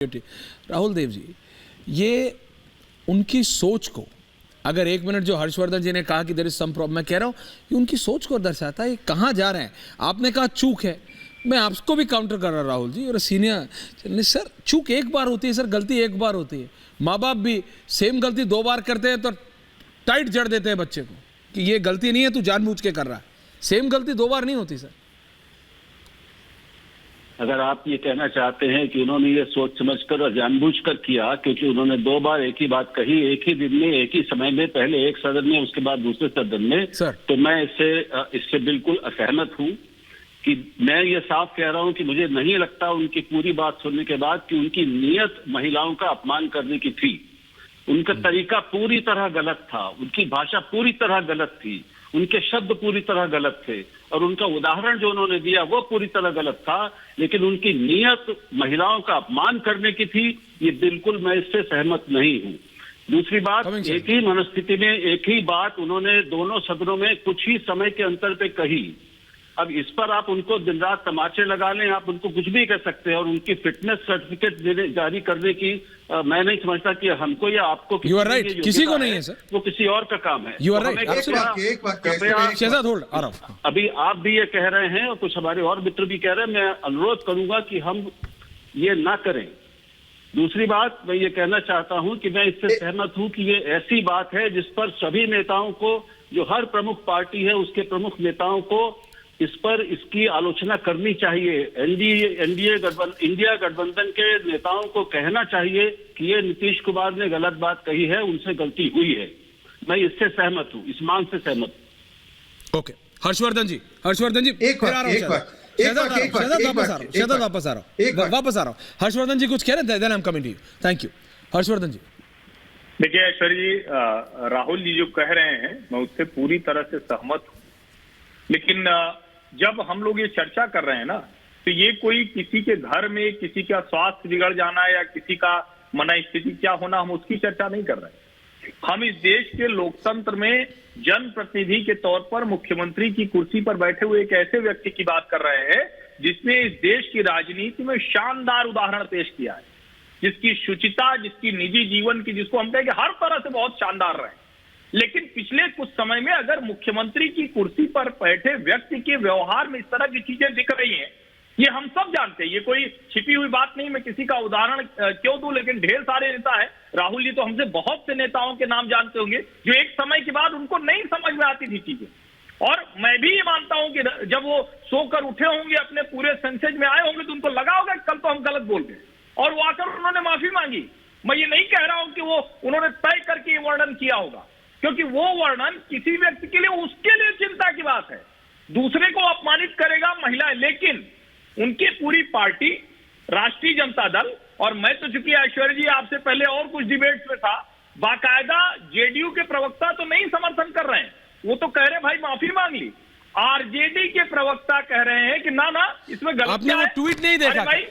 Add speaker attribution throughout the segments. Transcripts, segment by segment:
Speaker 1: राहुल देव जी, ये उनकी सोच को, अगर एक मिनट जो हर्षवर्धन जी ने कहा कि देयर इज सम प्रॉब्लम, मैं कह रहा हूं कि उनकी सोच को दर्शाता है कहां जा रहे हैं। आपने कहा चूक है, मैं आपको भी काउंटर कर रहा हूं राहुल जी और सीनियर सर, चूक एक बार होती है सर, गलती एक बार होती है। माँ बाप भी सेम गलती दो बार करते हैं तो टाइट जड़ देते हैं बच्चे को कि ये गलती नहीं है, तू जानबूझ के कर रहा है। सेम गलती दो बार नहीं होती सर।
Speaker 2: अगर आप ये कहना चाहते हैं कि उन्होंने ये सोच समझकर और जानबूझकर किया, क्योंकि उन्होंने दो बार एक ही बात कही, एक ही दिन में, एक ही समय में, पहले एक सदन में उसके बाद दूसरे सदन में, तो मैं इससे बिल्कुल असहमत हूं। कि मैं ये साफ कह रहा हूं कि मुझे नहीं लगता उनकी पूरी बात सुनने के बाद कि उनकी नीयत महिलाओं का अपमान करने की थी। उनका तरीका पूरी तरह गलत था, उनकी भाषा पूरी तरह गलत थी, उनके शब्द पूरी तरह गलत थे और उनका उदाहरण जो उन्होंने दिया वो पूरी तरह गलत था। लेकिन उनकी नीयत महिलाओं का अपमान करने की थी, ये बिल्कुल मैं इससे सहमत नहीं हूं। दूसरी बात, एक ही मनस्थिति में एक ही बात उन्होंने दोनों सदनों में कुछ ही समय के अंतर पे कही। अब इस पर आप उनको दिन रात तमाचे लगा लें, आप उनको कुछ भी कह सकते हैं और उनकी फिटनेस सर्टिफिकेट जारी करने की मैं नहीं समझता कि हमको या आपको
Speaker 1: किसी को नहीं है सर,
Speaker 2: वो किसी और का काम है।
Speaker 1: You are right.
Speaker 2: अभी आप भी ये कह रहे हैं और कुछ हमारे और मित्र भी कह रहे हैं, मैं अनुरोध करूंगा कि हम ये ना करें। दूसरी बात, मैं ये कहना चाहता हूं कि मैं इससे सहमत हूं कि ये ऐसी बात है जिस पर सभी नेताओं को, जो हर प्रमुख पार्टी है उसके प्रमुख नेताओं को इस पर इसकी आलोचना करनी चाहिए। इंडिया गठबंधन के नेताओं को कहना चाहिए कि ये नीतीश कुमार ने गलत बात कही है, उनसे गलती हुई है। मैं इससे सहमत हूं, इस मांग से सहमत हूं।
Speaker 1: ओके, हर्षवर्धन जी वापस आ रहा हूं। हर्षवर्धन जी कुछ कह रहे थे, then I am coming to you. Thank you Harshvardhan ji.
Speaker 3: देखिए ऐश्वर्य जी, राहुल जी जो कह रहे हैं मैं उससे पूरी तरह से सहमत हूं, लेकिन जब हम लोग ये चर्चा कर रहे हैं ना, तो ये कोई किसी के घर में किसी का स्वास्थ्य बिगड़ जाना या किसी का मन स्थिति क्या होना, हम उसकी चर्चा नहीं कर रहे हैं। हम इस देश के लोकतंत्र में जनप्रतिनिधि के तौर पर मुख्यमंत्री की कुर्सी पर बैठे हुए एक ऐसे व्यक्ति की बात कर रहे हैं जिसने इस देश की राजनीति में शानदार उदाहरण पेश किया है, जिसकी शुचिता, जिसकी निजी जीवन की, जिसको हम कहें कि हर तरह से बहुत शानदार रहे। लेकिन पिछले कुछ समय में अगर मुख्यमंत्री की कुर्सी पर बैठे व्यक्ति के व्यवहार में इस तरह की चीजें दिख रही हैं, ये हम सब जानते हैं, ये कोई छिपी हुई बात नहीं। मैं किसी का उदाहरण क्यों दूं, लेकिन ढेर सारे नेता है, राहुल जी तो हमसे बहुत से नेताओं के नाम जानते होंगे जो एक समय के बाद उनको नहीं समझ में आती थी चीजें। और मैं भी ये मानता हूं कि जब वो सोकर उठे होंगे, अपने पूरे सेंसेज में आए होंगे, तो उनको लगा होगा कल तो हम गलत बोल गए और वो आकर उन्होंने माफी मांगी। मैं ये नहीं कह रहा हूं कि वो उन्होंने तय करके वर्णन किया होगा, क्योंकि वो वर्णन किसी व्यक्ति के लिए, उसके लिए चिंता की बात है, दूसरे को अपमानित करेगा महिलाएं। लेकिन उनकी पूरी पार्टी राष्ट्रीय जनता दल, और मैं तो चूंकि ऐश्वर्य जी आपसे पहले और कुछ डिबेट्स में था, बाकायदा जेडीयू के प्रवक्ता तो नहीं समर्थन कर रहे हैं, वो तो कह रहे हैं भाई माफी मांग ली। आरजेडी के प्रवक्ता कह रहे हैं कि ना इसमें गलती है।
Speaker 1: आपने वो ट्वीट नहीं देखा
Speaker 3: भाई,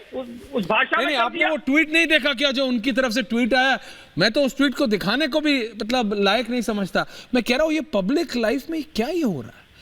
Speaker 3: उस भाषा में
Speaker 1: आपने वो ट्वीट नहीं देखा क्या जो उनकी तरफ से ट्वीट आया? मैं तो उस ट्वीट को दिखाने को भी मतलब लायक नहीं समझता। मैं कह रहा हूं ये पब्लिक लाइफ में क्या ये हो रहा है?